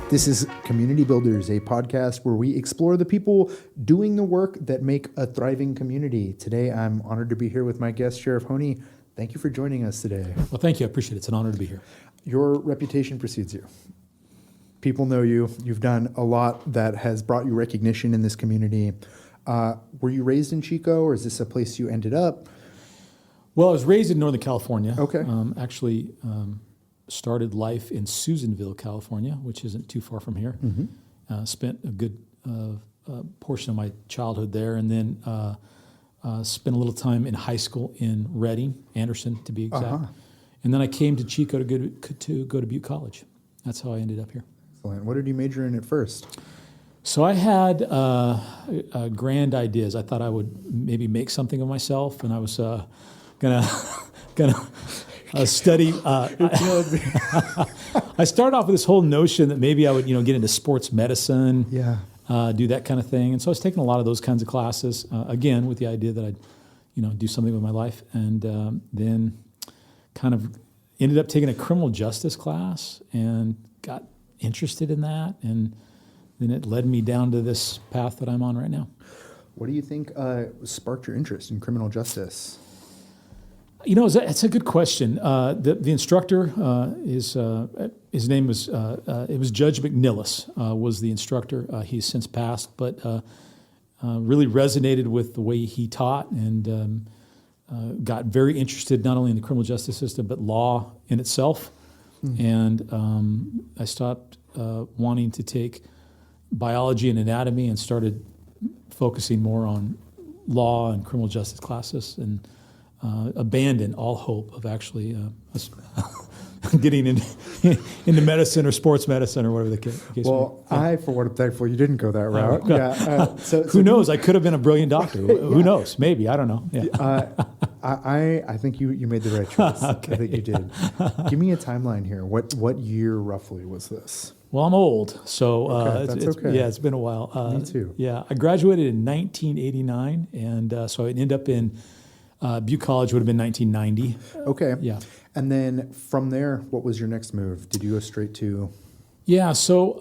This is Community Builders, a podcast where we explore the people doing the work that make a thriving community. Today, I'm honored to be here with my guest, Sheriff Honea. Thank you for joining us today. Well, thank you. I appreciate it. It's an honor to be here. Your reputation precedes you. People know you. You've done a lot that has brought you recognition in this community. Were you raised in Chico, or is this a place you ended up? Well, I was raised in Northern California. Okay. Actually, started life in Susanville, California, which isn't too far from here. Mm-hmm. Spent a good portion of my childhood there, and then spent a little time in high school in Redding, Anderson to be exact. Uh-huh. And then I came to Chico to go to Butte College. That's how I ended up here. Excellent. What did you major in at first? So I had grand ideas. I thought I would maybe make something of myself, and I was gonna study. I started off with this whole notion that maybe I would, get into sports medicine, do that kind of thing. And so I was taking a lot of those kinds of classes, again, with the idea that I'd, do something with my life. And then kind of ended up taking a criminal justice class and got interested in that. And then it led me down to this path that I'm on right now. What do you think sparked your interest in criminal justice? It's a good question. The instructor, his name was, it was Judge McNillis, was the instructor. He's since passed, but really resonated with the way he taught and got very interested not only in the criminal justice system, but law in itself. Mm-hmm. And I stopped wanting to take biology and anatomy and started focusing more on law and criminal justice classes, and abandon all hope of actually getting into medicine or sports medicine or whatever the case may be. Well, for what I'm thankful you didn't go that route. Who knows? I could have been a brilliant doctor. Who knows? Maybe. I don't know. Yeah. I think you made the right choice. Okay. I think you did. Give me a timeline here. What year roughly was this? Well, I'm old, so okay. Yeah, it's been a while. Me too. Yeah, I graduated in 1989, and so I ended up in Butte College would have been 1990. Okay. Yeah. And then from there, what was your next move? Did you go straight to? Yeah. So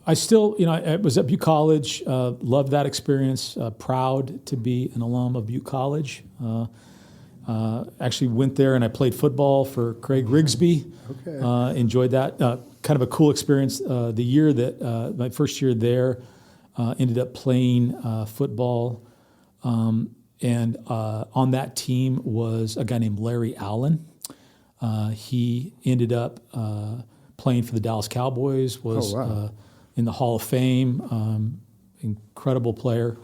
I still, I was at Butte College. Loved that experience. Proud to be an alum of Butte College. Actually went there and I played football for Craig Rigsby. Okay. Enjoyed that. Kind of a cool experience. The year that my first year there, ended up playing football. And on that team was a guy named Larry Allen. He ended up playing for the Dallas Cowboys, was in the Hall of Fame, incredible player,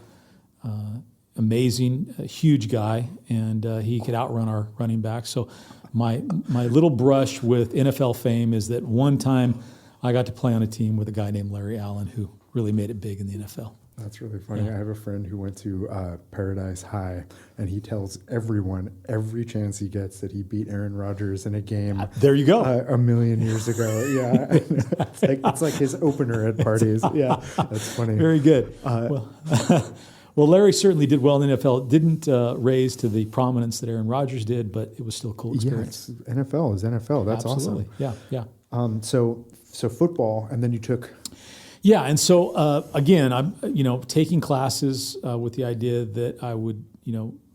amazing, huge guy, and he could outrun our running back. So my little brush with NFL fame is that one time I got to play on a team with a guy named Larry Allen who really made it big in the NFL. That's really funny. Yeah. I have a friend who went to Paradise High, and he tells everyone every chance he gets that he beat Aaron Rodgers in a game. There you go. A million years ago. Yeah, it's like his opener at parties. Yeah, that's funny. Very good. Well, Larry certainly did well in the NFL. Didn't raise to the prominence that Aaron Rodgers did, but it was still a cool experience. Yes, NFL is NFL. That's Absolutely. awesome. Yeah. So football, and then you took. Yeah, and so again, I'm taking classes with the idea that I would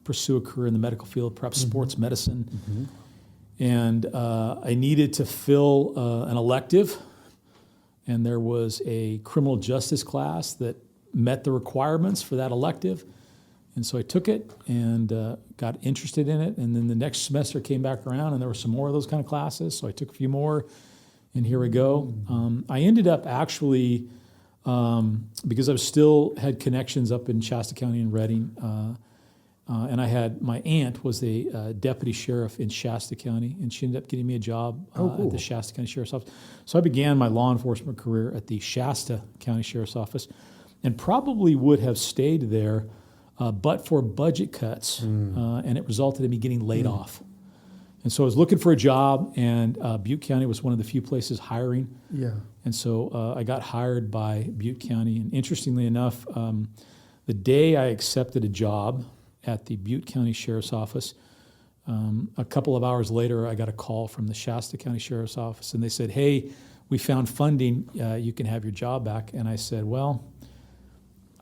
pursue a career in the medical field, perhaps sports medicine, and I needed to fill an elective, and there was a criminal justice class that met the requirements for that elective, and so I took it and got interested in it, and then the next semester came back around, and there were some more of those kind of classes, so I took a few more. And here we go. I ended up actually, because I still had connections up in Shasta County and Redding, and my aunt was a deputy sheriff in Shasta County, and she ended up getting me a job at the Shasta County Sheriff's Office. So I began my law enforcement career at the Shasta County Sheriff's Office, and probably would have stayed there, but for budget cuts, and it resulted in me getting laid off. And so I was looking for a job, and Butte County was one of the few places hiring. Yeah. And so I got hired by Butte County. And interestingly enough, the day I accepted a job at the Butte County Sheriff's Office, a couple of hours later, I got a call from the Shasta County Sheriff's Office, and they said, "Hey, we found funding, you can have your job back. And I said, well,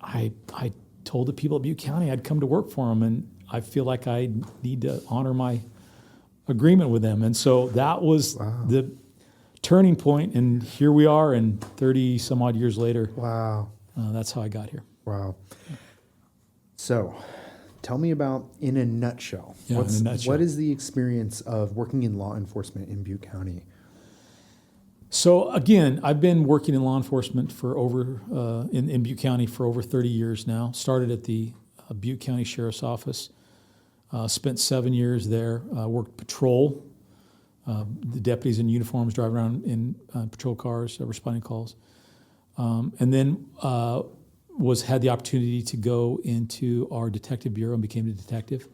I told the people at Butte County I'd come to work for them, and I feel like I need to honor my agreement with them. And so that was the turning point, and here we are, and 30 some odd years later. Wow. That's how I got here. Wow. So tell me about, in a nutshell, Yeah, in a nutshell. What is the experience of working in law enforcement in Butte County? So again, I've been working in law enforcement for in Butte County for over 30 years now. Started at the Butte County Sheriff's Office. Spent 7 years there. Worked patrol. The deputies in uniforms drive around in patrol cars, responding calls. And then had the opportunity to go into our detective bureau and became a detective.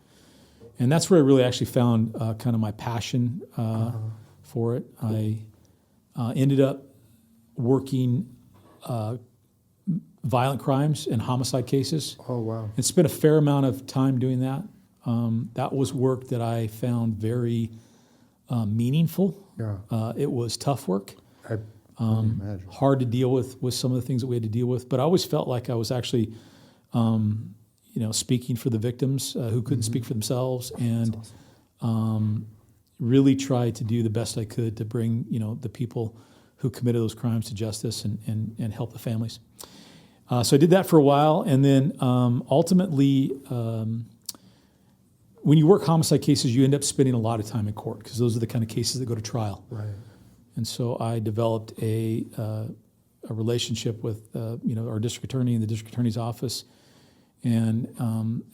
And that's where I really actually found kind of my passion for it. I ended up working violent crimes and homicide cases. Oh, wow. And spent a fair amount of time doing that. That was work that I found very meaningful. Yeah. It was tough work. I imagine. Hard to deal with some of the things that we had to deal with. But I always felt like I was actually, speaking for the victims who couldn't speak for themselves, and really tried to do the best I could to bring, the people who committed those crimes to justice and help the families. So I did that for a while, and then ultimately, when you work homicide cases, you end up spending a lot of time in court because those are the kind of cases that go to trial. Right. And so I developed a relationship with our district attorney in the district attorney's office, and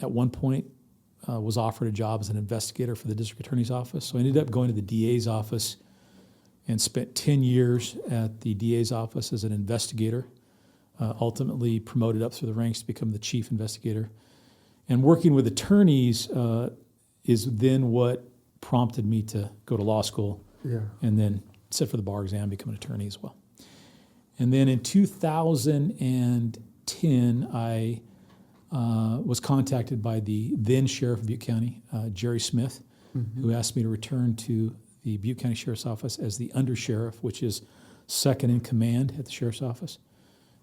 at one point was offered a job as an investigator for the district attorney's office. So I ended up going to the DA's office and spent 10 years at the DA's office as an investigator. Ultimately promoted up through the ranks to become the chief investigator. And working with attorneys is then what prompted me to go to law school. Yeah. And then sit for the bar exam, become an attorney as well. And then in 2010, I was contacted by the then sheriff of Butte County, Jerry Smith, who asked me to return to the Butte County Sheriff's Office as the undersheriff, which is second in command at the sheriff's office.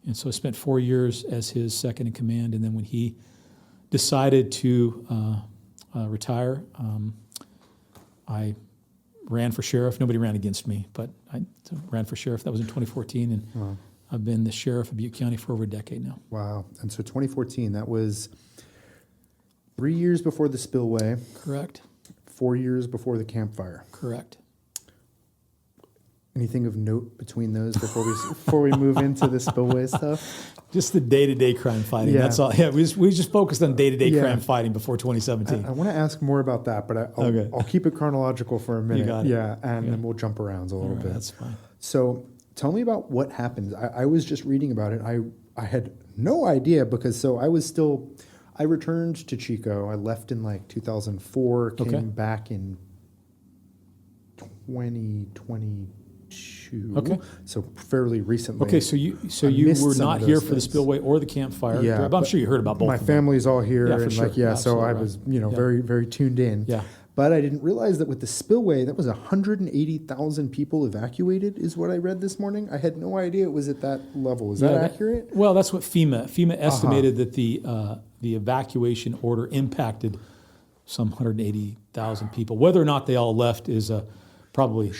And so I spent 4 years as his second in command, and then when he decided to retire, I ran for sheriff. Nobody ran against me, but I ran for sheriff. That was in 2014, and I've been the sheriff of Butte County for over a decade now. Wow. And so 2014, that was 3 years before the spillway. Correct. 4 years before the campfire. Correct. Anything of note between those before we move into the spillway stuff? Just the day-to-day crime fighting. Yeah. That's all. Yeah, we just focused on day-to-day crime fighting before 2017. I want to ask more about that, but I'll keep it chronological for a minute. You got it. Yeah, and then we'll jump around a little bit. That's fine. So tell me about what happened. I was just reading about it. I had no idea because I returned to Chico. I left in like 2004, came back in 2022. Okay. So fairly recently. Okay, so you were not here for the spillway or the campfire. Yeah, but I'm sure you heard about both. My of them. family's all here, Yeah, for and sure. so Absolutely I right. was very very tuned in. Yeah. But I didn't realize that with the spillway, that was 180,000 people evacuated, is what I read this morning. I had no idea it was at that level. Is that accurate? Well, that's what FEMA estimated that the evacuation order impacted some 180,000 people. Whether or not they all left is probably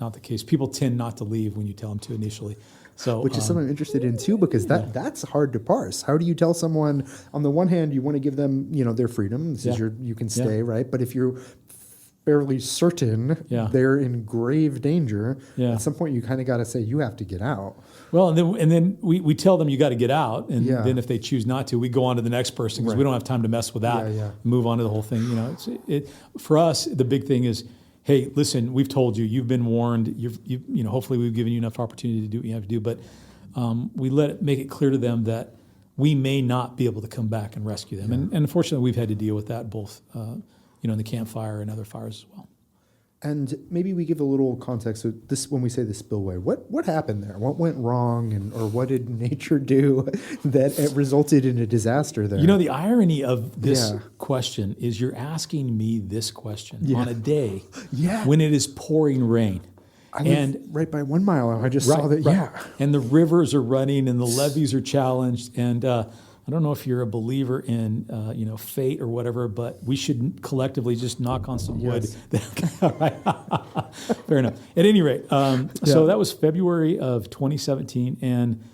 not the case. People tend not to leave when you tell them to initially. So, which is something I'm interested in too, because that's hard to parse. How do you tell someone, on the one hand, you want to give them, their freedom. This is you can stay, right? But if you're fairly certain they're in grave danger, at some point you kind of got to say, you have to get out. Well, and then we tell them you got to get out, and then if they choose not to, we go on to the next person because we don't have time to mess with that. Move on to the whole thing. For us, the big thing is, hey, listen, we've told you, you've been warned. Hopefully we've given you enough opportunity to do what you have to do, but we make it clear to them that we may not be able to come back and rescue them. And unfortunately, we've had to deal with that both, in the campfire and other fires as well. And maybe we give a little context. So when we say the spillway, what happened there? What went wrong, or what did nature do that it resulted in a disaster there? The irony of this question is you're asking me this question on a day when it is pouring rain. I live right by 1 mile. I just saw that. Right. Yeah. And the rivers are running and the levees are challenged. And I don't know if you're a believer in, fate or whatever, but we should collectively just knock on some wood. All right. Fair enough. At any rate, so that was February of 2017. And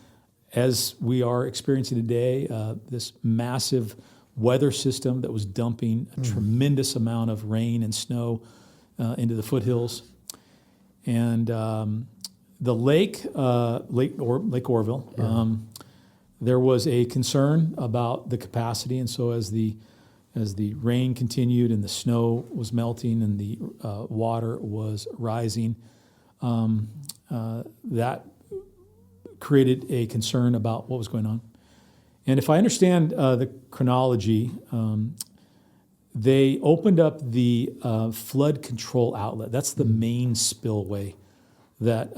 as we are experiencing today, this massive weather system that was dumping a tremendous amount of rain and snow into the foothills. And the Lake Oroville, there was a concern about the capacity, and so as the rain continued and the snow was melting and the water was rising, that created a concern about what was going on. And if I understand the chronology, they opened up the flood control outlet. That's the main spillway that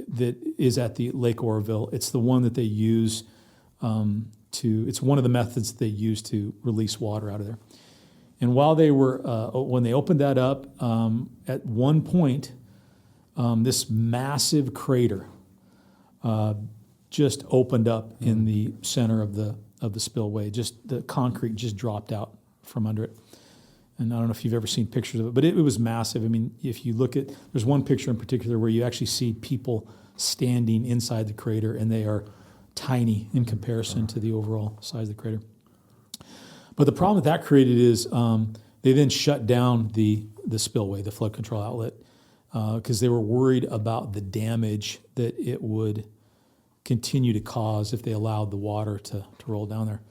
that is at the Lake Oroville. It's the one that they use it's one of the methods they use to release water out of there. And while they were, when they opened that up, at one point, this massive crater just opened up in the center of the spillway. Just the concrete just dropped out from under it. And I don't know if you've ever seen pictures of it, but it was massive. I mean, if you look at, there's one picture in particular where you actually see people standing inside the crater, and they are tiny in comparison to the overall size of the crater. But the problem that created is they then shut down the spillway, the flood control outlet, because they were worried about the damage that it would continue to cause if they allowed the water to roll down there.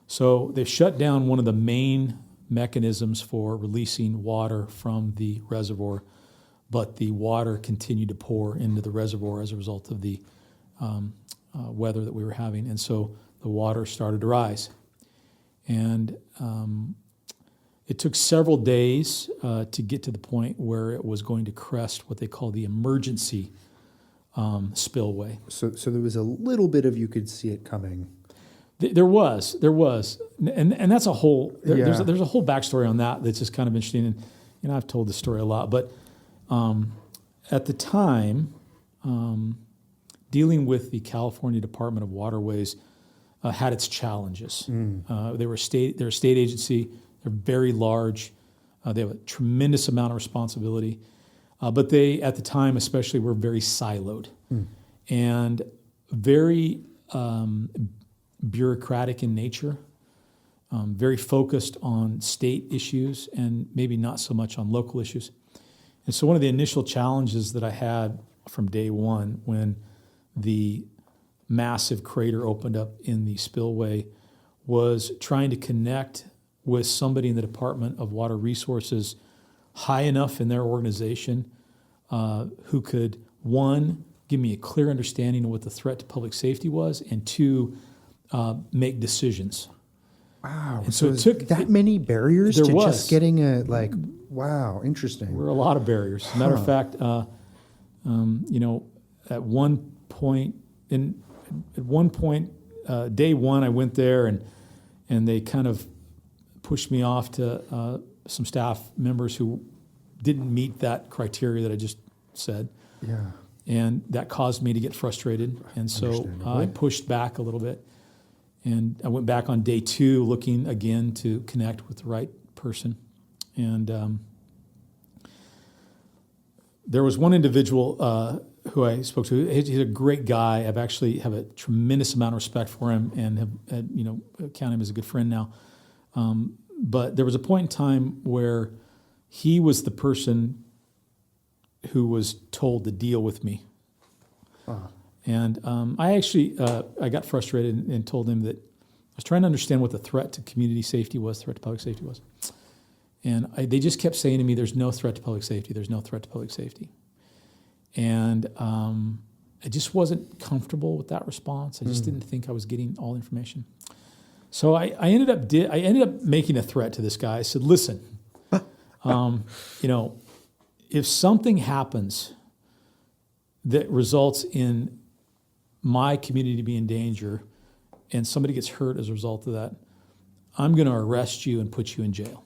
So they shut down one of the main mechanisms for releasing water from the reservoir, but the water continued to pour into the reservoir as a result of the weather that we were having. And so the water started to rise. And it took several days to get to the point where it was going to crest what they call the emergency spillway. So there was a little bit of, you could see it coming. There was, and that's a whole. There's a whole backstory on that that's just kind of interesting. And I've told this story a lot, but at the time, dealing with the California Department of Waterways had its challenges. They're a state agency. They're very large. They have a tremendous amount of responsibility, but they, at the time especially, were very siloed and very bureaucratic in nature, very focused on state issues and maybe not so much on local issues. And so one of the initial challenges that I had from day one when the massive crater opened up in the spillway was trying to connect with somebody in the Department of Water Resources high enough in their organization who could, one, give me a clear understanding of what the threat to public safety was, and two, make decisions. Wow. And so it took that many barriers to was. just getting wow, interesting. There were a lot of barriers. As a matter of fact, at one point, day one, I went there and they kind of pushed me off to some staff members who didn't meet that criteria that I just said. Yeah. And that caused me to get frustrated. And so I pushed back a little bit. And I went back on day two looking again to connect with the right person. And there was one individual who I spoke to. He's a great guy. I've actually have a tremendous amount of respect for him and have count him as a good friend now. But there was a point in time where he was the person who was told to deal with me. And I actually I got frustrated and told him that I was trying to understand what the threat to community safety was, threat to public safety was. And they just kept saying to me, there's no threat to public safety, there's no threat to public safety. And I just wasn't comfortable with that response. I just didn't think I was getting all the information. So I ended up making a threat to this guy. I said, listen, if something happens that results in my community being in danger and somebody gets hurt as a result of that, I'm going to arrest you and put you in jail.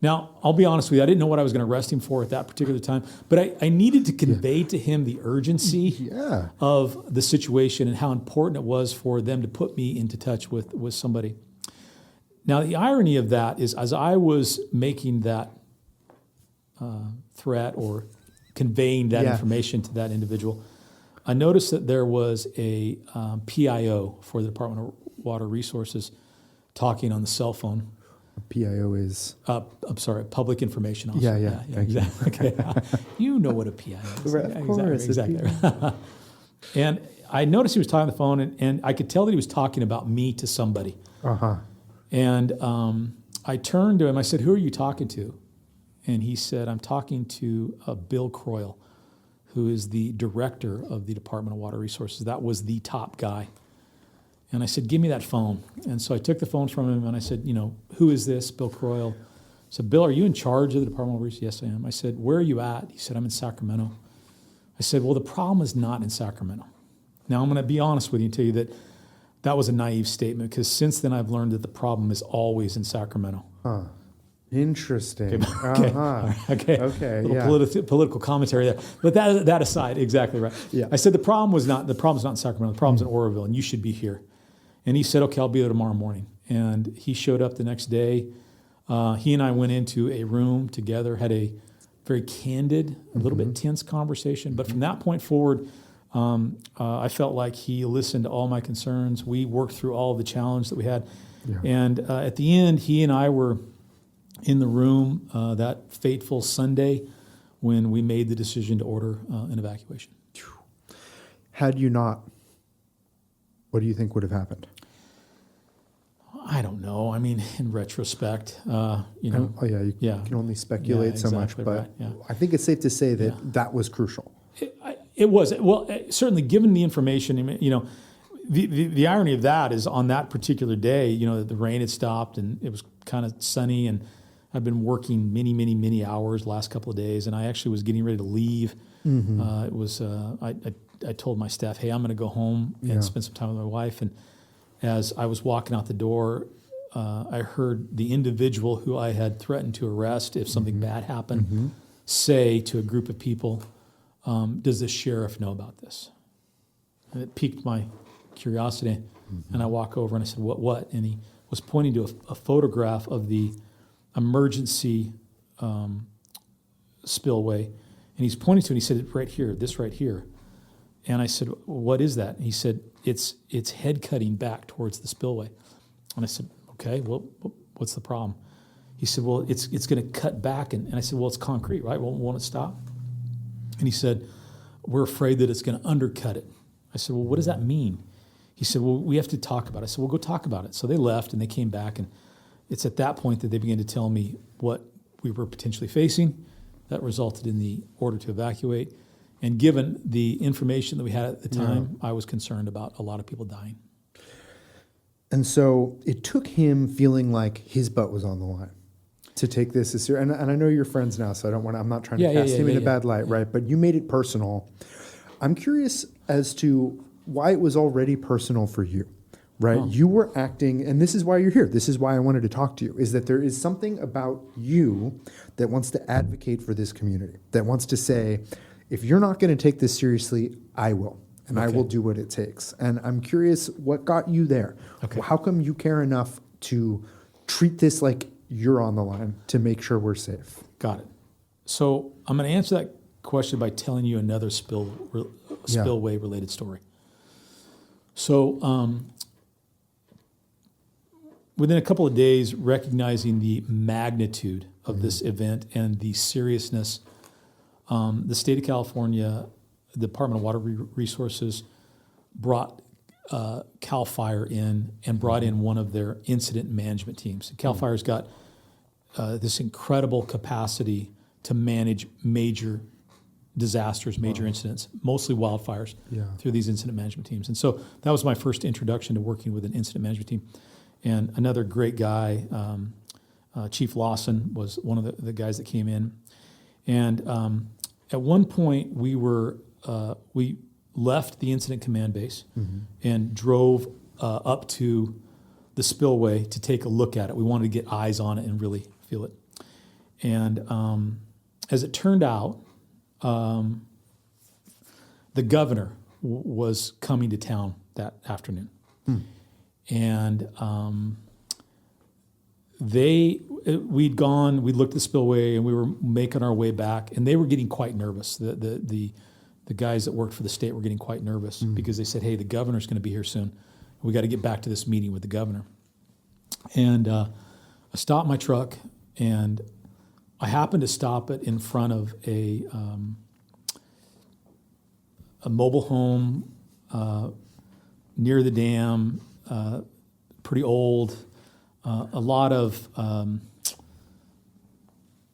Now, I'll be honest with you, I didn't know what I was going to arrest him for at that particular time, but I needed to convey to him the urgency of the situation and how important it was for them to put me into touch with somebody. Now, the irony of that is, as I was making that threat or conveying that information to that individual, I noticed that there was a PIO for the Department of Water Resources talking on the cell phone. PIO is? I'm sorry, Public Information Officer. Yeah, exactly. Okay. You know what a PIO is. Of course. Exactly. And I noticed he was talking on the phone, and I could tell that he was talking about me to somebody. Uh-huh. And I turned to him. I said, "Who are you talking to?" And he said, "I'm talking to Bill Croyle, who is the director of the Department of Water Resources." That was the top guy. And I said, "Give me that phone." And so I took the phone from him and I said, "Who is this, Bill Croyle?" I said, "Bill, are you in charge of the Department of Water Resources?" "Yes, I am." I said, "Where are you at?" He said, "I'm in Sacramento." I said, "Well, the problem is not in Sacramento." Now, I'm going to be honest with you and tell you that was a naive statement, because since then I've learned that the problem is always in Sacramento. Huh. Interesting. Okay. Okay. Little political commentary there, but that aside, exactly right. Yeah. I said the problem's not in Sacramento. The problem's in Oroville, and you should be here. And he said, "Okay, I'll be there tomorrow morning." And he showed up the next day. He and I went into a room together, had a very candid, a little bit tense conversation. But from that point forward, I felt like he listened to all my concerns. We worked through all of the challenge that we had. Yeah. And at the end, he and I were in the room that fateful Sunday when we made the decision to order an evacuation. Had you not, what do you think would have happened? I don't know. I mean, in retrospect, you can only speculate so much, but right, I think it's safe to say that that was crucial. It was. Well, certainly given the information, the irony of that is on that particular day, the rain had stopped and it was kind of sunny, and I've been working many, many, many hours the last couple of days, and I actually was getting ready to leave. It was, I told my staff, "Hey, I'm going to go home and spend some time with my wife." And as I was walking out the door, I heard the individual who I had threatened to arrest if something bad happened say to a group of people, "Does the sheriff know about this?" And it piqued my curiosity. And I walk over and I said, What? And he was pointing to a photograph of the emergency spillway. And he's pointing to it, and he said, "Right here, this right here." And I said, "What is that?" And he said, it's head cutting back towards the spillway. And I said, "Okay, well, what's the problem?" He said, "Well, it's going to cut back." And I said, "Well, it's concrete, right? Won't it stop?" And he said, "We're afraid that it's going to undercut it." I said, "Well, what does that mean?" He said, "Well, we have to talk about it." I said, "Well, go talk about it." So they left and they came back, and it's at that point that they began to tell me what we were potentially facing. That resulted in the order to evacuate. And given the information that we had at the time, I was concerned about a lot of people dying. And so it took him feeling like his butt was on the line to take this as serious. And I know you're friends now, so I'm not trying to cast him in a bad light, right? But you made it personal. I'm curious as to why it was already personal for you, right? Oh. You were acting, and this is why you're here. This is why I wanted to talk to you, is that there is something about you that wants to advocate for this community, that wants to say, if you're not going to take this seriously, I will. And I will do what it takes. And I'm curious, what got you there? Okay. How come you care enough to treat this like you're on the line to make sure we're safe? Got it. So I'm going to answer that question by telling you another spillway-related story. So within a couple of days, recognizing the magnitude of this event and the seriousness, the state of California, the Department of Water Resources brought CAL FIRE in and brought in one of their incident management teams. CAL FIRE's got this incredible capacity to manage major disasters, major incidents, mostly wildfires, through these incident management teams. And so that was my first introduction to working with an incident management team. And another great guy, Chief Lawson, was one of the guys that came in. And at one point, we left the incident command base and drove up to the spillway to take a look at it. We wanted to get eyes on it and really feel it. And as it turned out, the governor was coming to town that afternoon. And we'd looked at the spillway, and we were making our way back, and they were getting quite nervous. The guys that worked for the state were getting quite nervous because they said, hey, the governor's going to be here soon. We got to get back to this meeting with the governor. And I stopped my truck, and I happened to stop it in front of a mobile home near the dam, pretty old, a lot of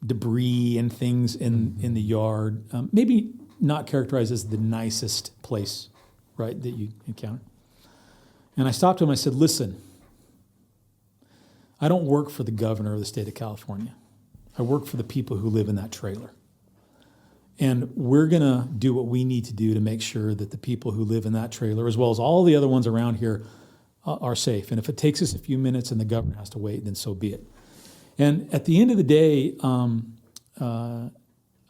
debris and things in the yard, maybe not characterized as the nicest place, right, that you encounter. And I stopped him. I said, listen, I don't work for the governor of the state of California. I work for the people who live in that trailer. And we're going to do what we need to do to make sure that the people who live in that trailer, as well as all the other ones around here, are safe. And if it takes us a few minutes and the governor has to wait, then so be it. And at the end of the day,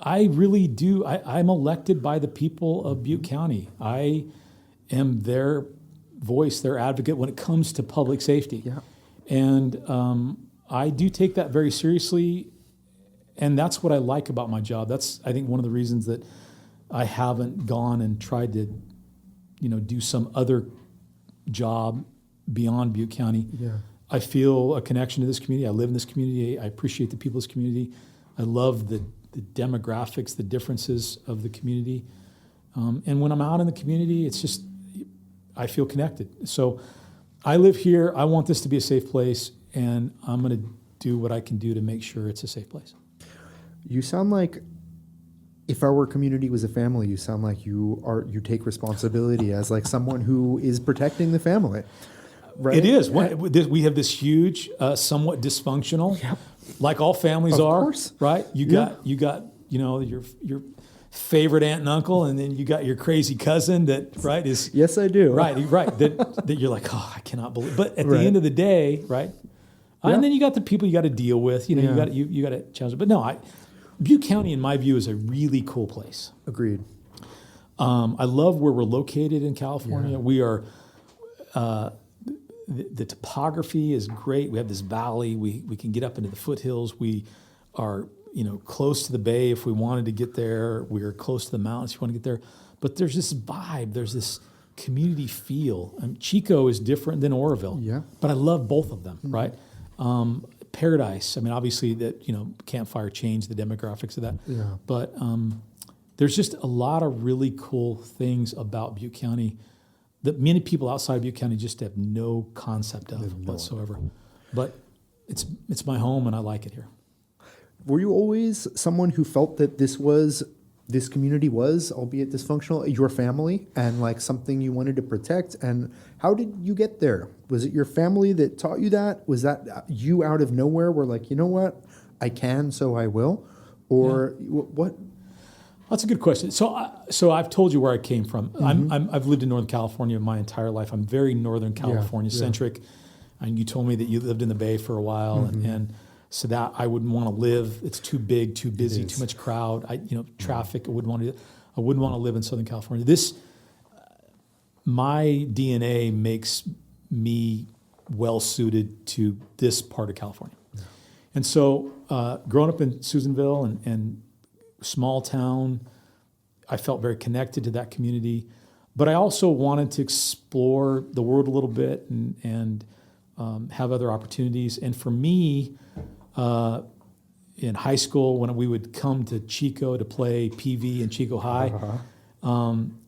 I really do. I'm elected by the people of Butte County. I am their voice, their advocate when it comes to public safety. Yeah. And I do take that very seriously. And that's what I like about my job. That's, I think, one of the reasons that I haven't gone and tried to, do some other job beyond Butte County. Yeah. I feel a connection to this community. I live in this community. I appreciate the people of this community. I love the demographics, the differences of the community. And when I'm out in the community, it's just, I feel connected. So I live here. I want this to be a safe place, and I'm going to do what I can do to make sure it's a safe place. You sound like, if our community was a family, you sound like you take responsibility as like someone who is protecting the family. Right? It is. We have this huge, somewhat dysfunctional, Yep. like all families Of are, course. right? You got your favorite aunt and uncle, and then you got your crazy cousin that, right, is Yes, I do. right, that you're like, oh, I cannot believe. But at Right. the end of the day, right, Yeah. and then you got the people you got to deal with. You got to challenge. But no, Butte County, in my view, is a really cool place. Agreed. I love where we're located in California. Yeah. We are. The topography is great. We have this valley. We can get up into the foothills. We are, close to the bay if we wanted to get there. We are close to the mountains if you want to get there. But there's this vibe. There's this community feel. Chico is different than Oroville. Yeah. But I love both of them, right? Paradise. I mean, obviously that, campfire changed the demographics of that. Yeah. But there's just a lot of really cool things about Butte County that many people outside of Butte County just have no concept of whatsoever. But it's my home, and I like it here. Were you always someone who felt that this community was, albeit dysfunctional, your family and like something you wanted to protect? And how did you get there? Was it your family that taught you that? Was that you out of nowhere were like, you know what, I can, so I will? Or what? That's a good question. So I've told you where I came from. I've lived in Northern California my entire life. I'm very Northern California centric. And you told me that you lived in the Bay for a while, and so that I wouldn't want to live. It's too big, too busy, too much crowd. Traffic. I wouldn't want to live in Southern California. My DNA makes me well suited to this part of California. Yeah. And so, growing up in Susanville and small town, I felt very connected to that community, but I also wanted to explore the world a little bit and have other opportunities. And for me, in high school, when we would come to Chico to play PV in Chico High,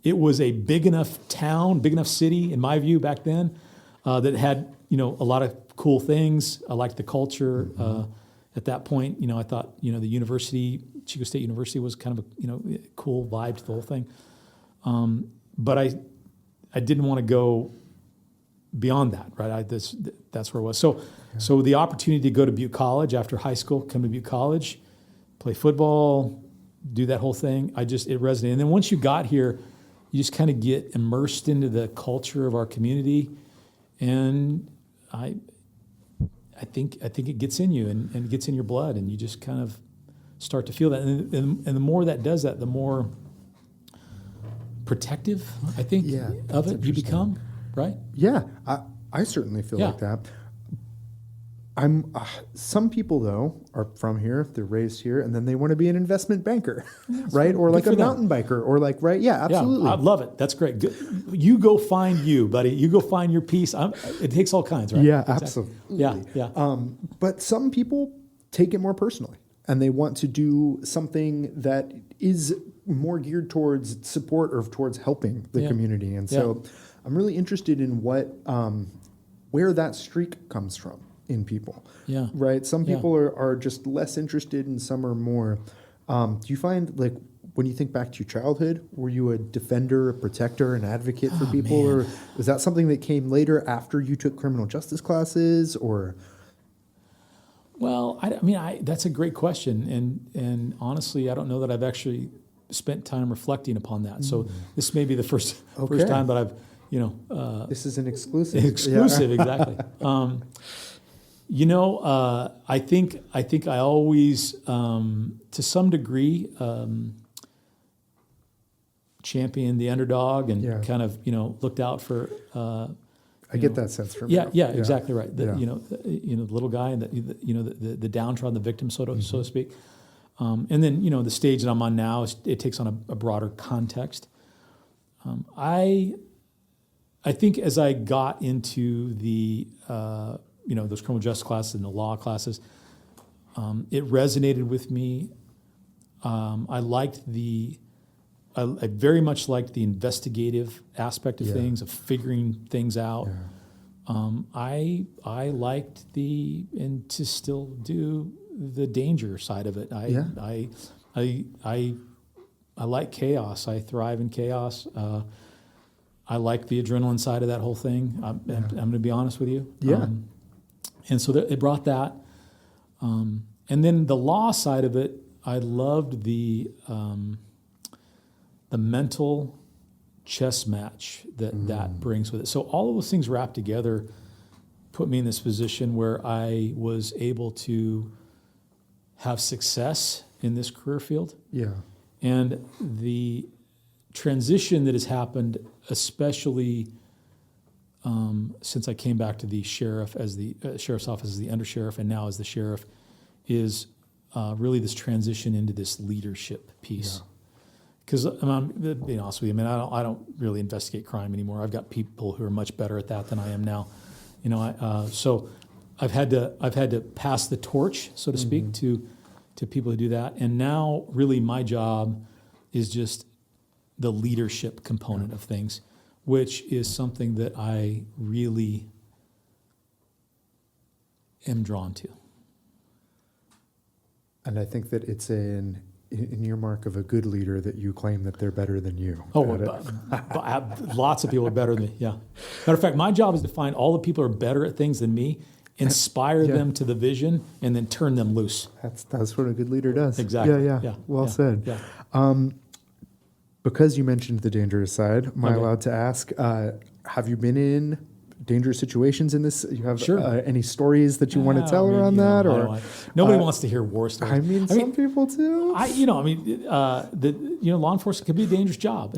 it was a big enough town, big enough city, in my view, back then, that had a lot of cool things. I liked the culture. At that point, I thought, the university, Chico State University, was kind of a cool vibe to the whole thing. But I didn't want to go beyond that, right? That's where it was. So the opportunity to go to Butte College after high school, come to Butte College, play football, do that whole thing, it resonated. And then once you got here, you just kind of get immersed into the culture of our community, and I think it gets in you and it gets in your blood, and you just kind of start to feel that. And the more that does that, the more protective, I think, of it you become, right? Yeah, I certainly feel like that. Some people though are from here, they're raised here, and then they want to be an investment banker, right? Or like a mountain biker, or like, right? Yeah, absolutely. Yeah, I love it. That's great. You go find you, buddy. You go find your piece. It takes all kinds, right? Yeah, absolutely. Yeah. But some people take it more personally, and they want to do something that is more geared towards support or towards helping the community. And so I'm really interested in where that streak comes from in people. Yeah. Right? Some people are just less interested and some are more. Do you find, like, when you think back to your childhood, were you a defender, a protector, an advocate for people? Man. Or was that something that came later after you took criminal justice classes? Or... Well, that's a great question. And honestly, I don't know that I've actually spent time reflecting upon that. So this may be the first time that I've, this is an exclusive. Exclusive, exactly. I think I always, to some degree, championed the underdog and kind of, looked out for. I get that sense from you. Yeah, exactly right. The little guy and the downtrodden, the victim, so to speak. And then the stage that I'm on now, it takes on a broader context. I think as I got into the those criminal justice classes and the law classes, it resonated with me. I very much liked the investigative aspect of things, of figuring things out. I liked and to still do the danger side of it. I like chaos. I thrive in chaos. I like the adrenaline side of that whole thing. I'm going to be honest with you. Yeah. And so it brought that. And then the law side of it, I loved the mental chess match that brings with it. So all of those things wrapped together put me in this position where I was able to have success in this career field. Yeah. And the transition that has happened, especially since I came back to the sheriff as the sheriff's office as the undersheriff and now as the sheriff, is really this transition into this leadership piece. Because being honest with you, I don't really investigate crime anymore. I've got people who are much better at that than I am now. So I've had to pass the torch, so to speak, to people who do that. And now, really, my job is just the leadership component of things, which is something that I really am drawn to. And I think that it's in your mark of a good leader that you claim that they're better than you. Lots of people are better than me, yeah. Matter of fact, my job is to find all the people who are better at things than me, inspire them to the vision, and then turn them loose. That's what a good leader does. Exactly. Yeah. Well said. Yeah. Because you mentioned the dangerous side, am I allowed to ask, have you been in dangerous situations in this? You have any stories that you want to tell around that? Or nobody wants to hear war stories. Some people do. Law enforcement can be a dangerous job.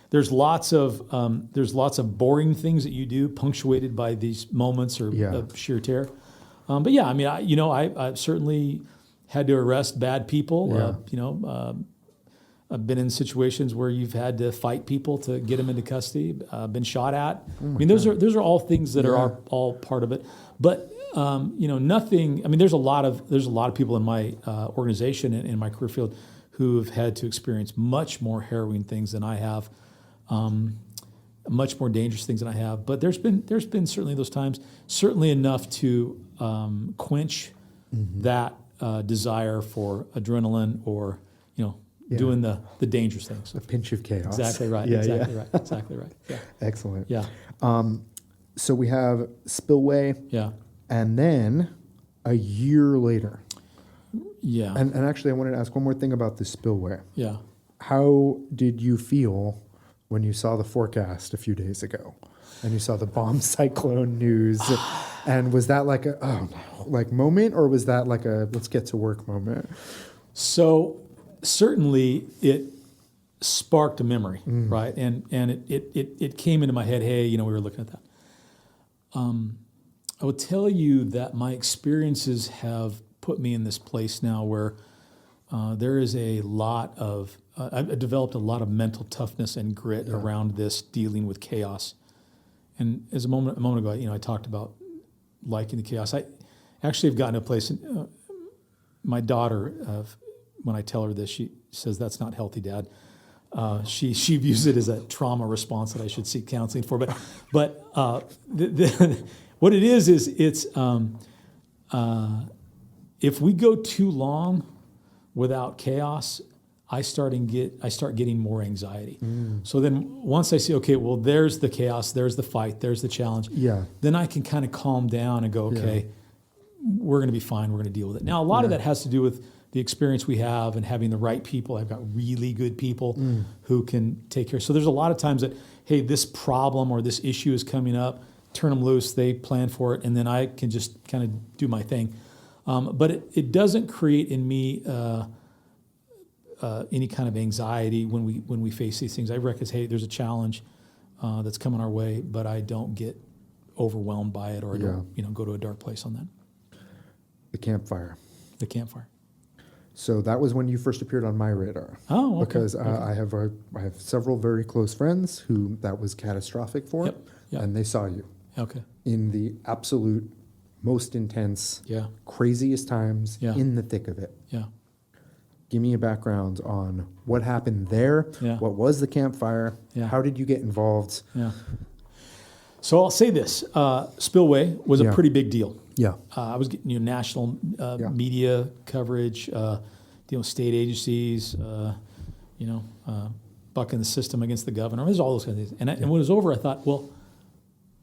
There's lots of boring things that you do, punctuated by these moments of sheer terror. I've certainly had to arrest bad people. I've been in situations where you've had to fight people to get them into custody. Been shot at. Those are all things that are all part of it. But nothing. There's a lot of people in my organization and in my career field who have had to experience much more harrowing things than I have, much more dangerous things than I have. But there's been certainly those times, certainly enough to quench that desire for adrenaline or doing the dangerous things. A pinch of chaos. Exactly right. Exactly right. Yeah. Excellent. Yeah. So we have Spillway. Yeah. And then a year later. Yeah. And actually, I wanted to ask one more thing about the Spillway. Yeah. How did you feel when you saw the forecast a few days ago? And you saw the bomb cyclone news. And was that like moment, or was that like a let's get to work moment? So certainly it sparked a memory, right? And it came into my head, hey, we were looking at that. I will tell you that my experiences have put me in this place now where there is a lot of, I've developed a lot of mental toughness and grit around this dealing with chaos. And as a moment ago, I talked about liking the chaos. I actually have gotten to a place, my daughter, when I tell her this, she says, that's not healthy, Dad. She views it as a trauma response that I should seek counseling for. But what it is it's if we go too long without chaos, I start getting more anxiety. So then once I see, okay, well, there's the chaos, there's the fight, there's the challenge. Yeah. Then I can kind of calm down and go, okay, we're going to be fine. We're going to deal with it. Now, a lot of that has to do with the experience we have and having the right people. I've got really good people who can take care. So there's a lot of times that, hey, this problem or this issue is coming up, turn them loose, they plan for it, and then I can just kind of do my thing. But it doesn't create in me any kind of anxiety when we face these things. I recognize, hey, there's a challenge that's coming our way, but I don't get overwhelmed by it, or I don't go to a dark place on that. The campfire. So that was when you first appeared on my radar. Oh, okay. Because I have several very close friends who that was catastrophic for, Yep. and they saw you. Okay. In the absolute most intense, craziest times, in the thick of it. Yeah. Give me a background on what happened there. Yeah. What was the campfire? Yeah. How did you get involved? Yeah. So I'll say this: spillway was a pretty big deal. Yeah. I was getting national media coverage, state agencies, bucking the system against the governor. There's all those kinds of things. And when it was over, I thought, well,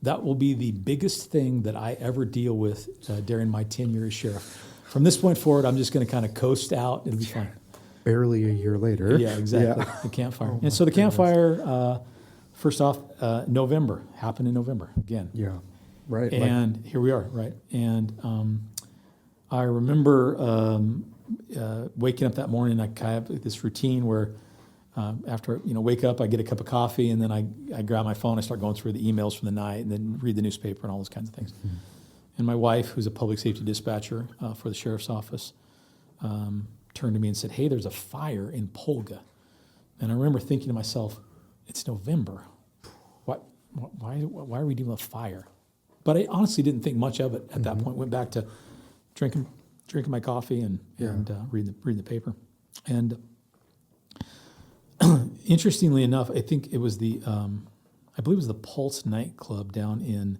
that will be the biggest thing that I ever deal with during my tenure as sheriff. From this point forward, I'm just going to kind of coast out. It'll be fine. Barely a year later. Yeah, exactly. Yeah. The campfire. And so the campfire, first off, happened in November again. Yeah. Right. And here we are, right? And I remember waking up that morning. I kind of have this routine where after wake up, I get a cup of coffee, and then I grab my phone. I start going through the emails from the night, and then read the newspaper and all those kinds of things. Mm-hmm. And my wife, who's a public safety dispatcher for the sheriff's office, turned to me and said, "Hey, there's a fire in Polga." And I remember thinking to myself, "It's November. Why are we dealing with fire?" But I honestly didn't think much of it at that point. Went back to drinking my coffee and reading the paper. And interestingly enough, I think it was I believe it was the Pulse nightclub down in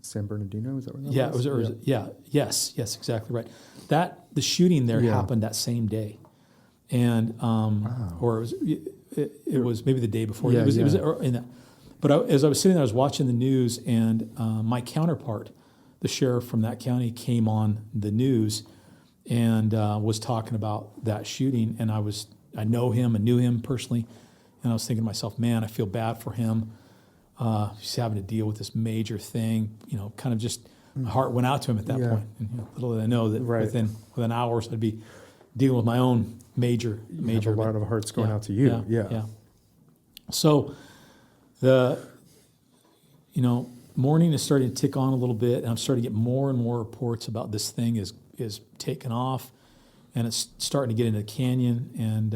San Bernardino. Is that what that was? Yes, exactly right. The shooting there happened that same day, and or it was maybe the day before. It was in that. But as I was sitting there, I was watching the news, and my counterpart, the sheriff from that county, came on the news and was talking about that shooting. And I know him and knew him personally, and I was thinking to myself, man, I feel bad for him. He's having to deal with this major thing. Kind of just my heart went out to him at that point. And little did I know that within hours I'd be dealing with my own major. A lot of hearts going out to you. Yeah. So the morning is starting to tick on a little bit, and I'm starting to get more and more reports about this thing is taking off, and it's starting to get into the canyon. And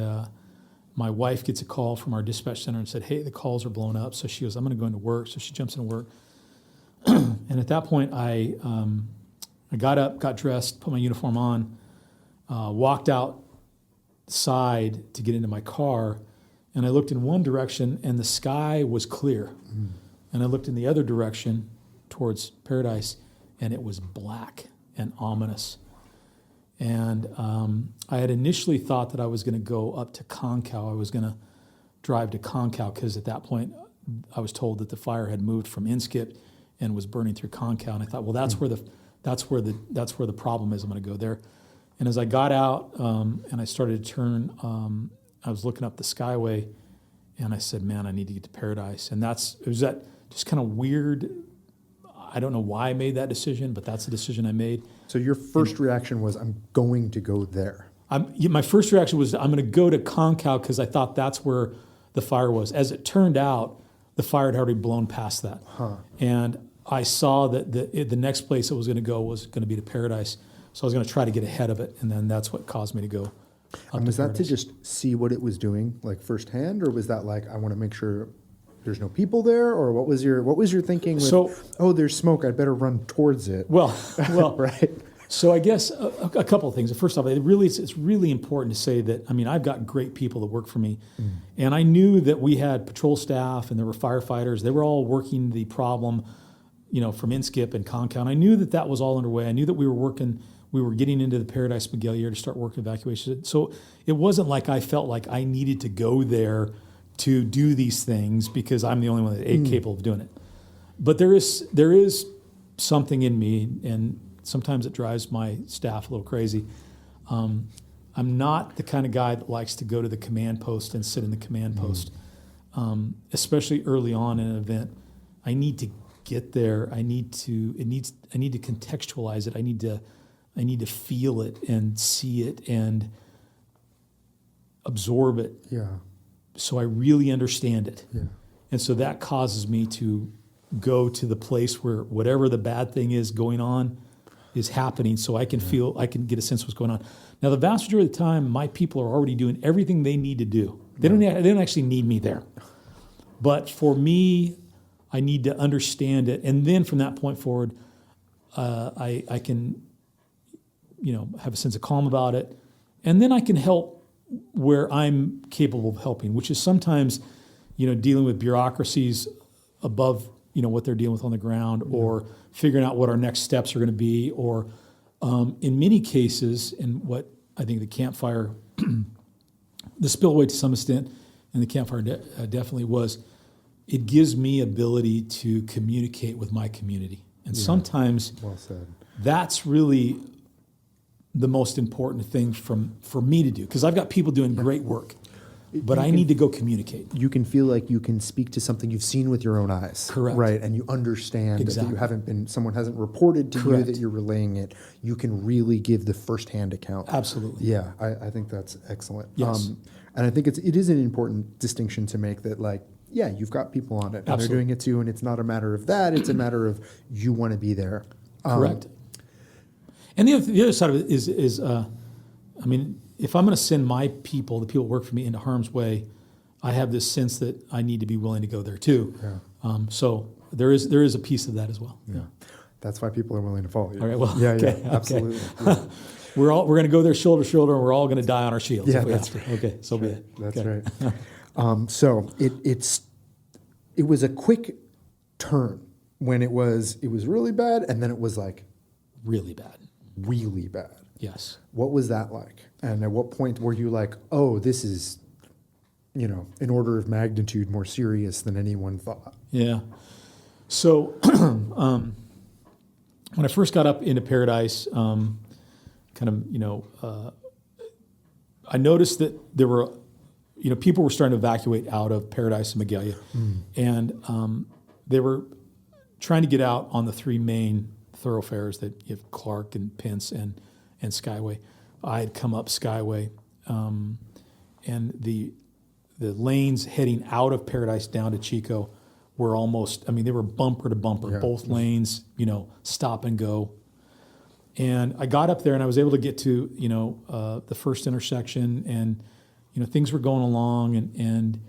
my wife gets a call from our dispatch center and said, "Hey, the calls are blowing up." So she goes, "I'm going to go into work." So she jumps into work, and at that point, I got up, got dressed, put my uniform on, walked outside to get into my car. And I looked in one direction, and the sky was clear. Mm. And I looked in the other direction towards Paradise, and it was black and ominous. And I had initially thought that I was going to go up to Concow. I was going to drive to Concow because at that point I was told that the fire had moved from Inskip and was burning through Concow. And I thought, well, that's where the problem is. I'm going to go there. And as I got out and I started to turn, I was looking up the Skyway, And I said, man, I need to get to Paradise. And it was that just kind of weird. I don't know why I made that decision, but that's the decision I made. So your first reaction was, I'm going to go there. My first reaction was, I'm going to go to Concow because I thought that's where the fire was. As it turned out, the fire had already blown past that. And I saw that the next place it was going to go was going to be to Paradise. So I was going to try to get ahead of it. And then that's what caused me to go. And was that to just see what it was doing, like firsthand, or was that like, I want to make sure there's no people there, or what was your thinking? There's smoke, I'd better run towards it. Well, right. So I guess a couple of things. First off, it's really important to say that, I mean, I've got great people that work for me, and I knew that we had patrol staff and there were firefighters. They were all working the problem, from Inskip and Concow. And I knew that was all underway. I knew that we were getting into the Paradise Magalia to start working evacuation. So it wasn't like I felt like I needed to go there to do these things because I'm the only one that's capable of doing it. But there is something in me, and sometimes it drives my staff a little crazy. I'm not the kind of guy that likes to go to the command post and sit in the command post, especially early on in an event. I need to get there. I need to contextualize it. I need to feel it and see it and absorb it. Yeah. So I really understand it. Yeah. And so that causes me to go to the place where whatever the bad thing is going on is happening, so I can I can get a sense of what's going on. Now, the vast majority of the time, my people are already doing everything they need to do. They don't actually need me there. But for me, I need to understand it. And then from that point forward, I can have a sense of calm about it. And then I can help where I'm capable of helping, which is sometimes, dealing with bureaucracies above, what they're dealing with on the ground, or figuring out what our next steps are going to be, or in many cases, and what I think the campfire, the spillway to some extent, and the campfire definitely was, it gives me ability to communicate with my community. And sometimes well said. That's really the most important thing for me to do, because I've got people doing great work, but I need to go communicate. You can feel like you can speak to something you've seen with your own eyes. Correct. Right, and you understand that someone hasn't reported to you that you're relaying it. You can really give the firsthand account. Absolutely. Yeah, I think that's excellent. Yes. And I think it is an important distinction to make that, you've got people on it, and they're doing it too, and it's not a matter of that, it's a matter of you want to be there. Correct. And the other side of it is if I'm going to send my people, the people who work for me, into harm's way, I have this sense that I need to be willing to go there too. Yeah. So there is a piece of that as well. Yeah. That's why people are willing to follow you. All right. Well. Yeah. Okay, Yeah. Absolutely. Okay. Yeah. We're going to go there shoulder to shoulder, and we're all going to die on our shields. Yeah. If we That's have to. right. Okay. So be it. That's okay. right. So it was a quick turn when it was really bad, and then it was like really bad. Really bad. Yes. What was that like? And at what point were you like, oh, this is, an order of magnitude more serious than anyone thought? Yeah. So when I first got up into Paradise, I noticed that there were, people were starting to evacuate out of Paradise and Magalia. And they were trying to get out on the three main thoroughfares that you have Clark and Pence and Skyway. I had come up Skyway, and the lanes heading out of Paradise down to Chico were almost, they were bumper to bumper, both lanes, stop and go. And I got up there and I was able to get to, the first intersection, and, things were going along, and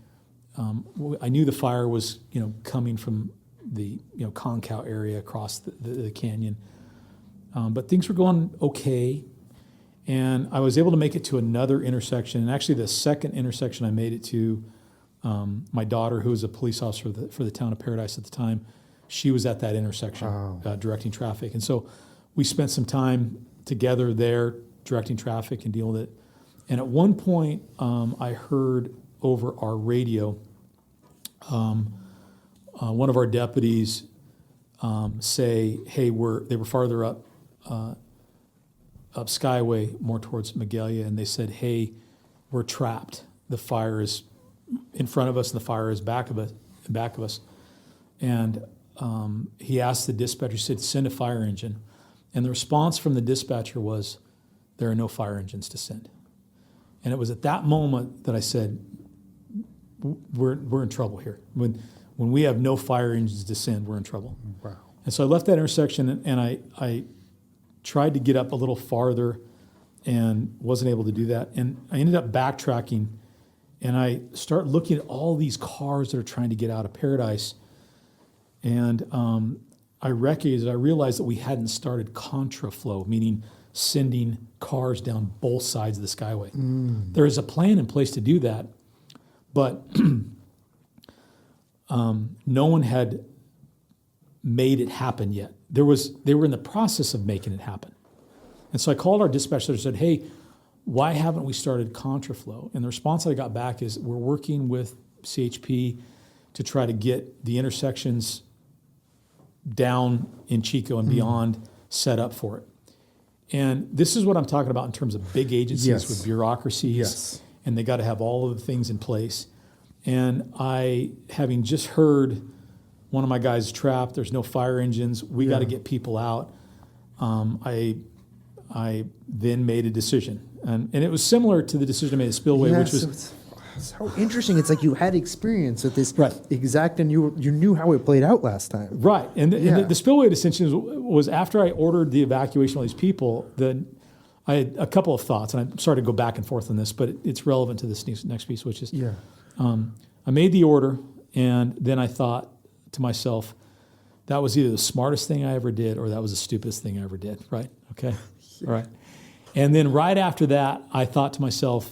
I knew the fire was, coming from the Concow area across the canyon, but things were going okay, and I was able to make it to another intersection. And actually, the second intersection I made it to, my daughter, who was a police officer for the town of Paradise at the time, she was at that intersection directing traffic, and so we spent some time together there directing traffic and dealing with it. And at one point, I heard over our radio. One of our deputies say, "Hey, they were farther up Skyway, more towards Magalia, and they said, 'Hey, we're trapped. The fire is in front of us and the fire is back of us. And he asked the dispatcher, he said, send a fire engine. And the response from the dispatcher was, there are no fire engines to send. And it was at that moment that I said, we're in trouble here. When we have no fire engines to send, we're in trouble. Wow. And so I left that intersection, and I tried to get up a little farther and wasn't able to do that. And I ended up backtracking, and I start looking at all these cars that are trying to get out of Paradise. And I realized that we hadn't started contraflow, meaning sending cars down both sides of the Skyway. There is a plan in place to do that, but no one had made it happen yet. They were in the process of making it happen. And so I called our dispatcher and said, hey, why haven't we started contraflow? And the response that I got back is, we're working with CHP to try to get the intersections down in Chico and beyond set up for it. And this is what I'm talking about in terms of big agencies with bureaucracies, and they got to have all of the things in place. And I, having just heard one of my guys trapped, there's no fire engines, we got to get people out, I then made a decision. And it was similar to the decision I made at Spillway, which was... It's so interesting. It's like you had experience with this exact, and you knew how it played out last time. Right. And the Spillway decision was after I ordered the evacuation of all these people, then I had a couple of thoughts, and I'm sorry to go back and forth on this, but it's relevant to this next piece, which is I made the order, and then I thought to myself, that was either the smartest thing I ever did or that was the stupidest thing I ever did, right? Okay? All right. And then right after that, I thought to myself,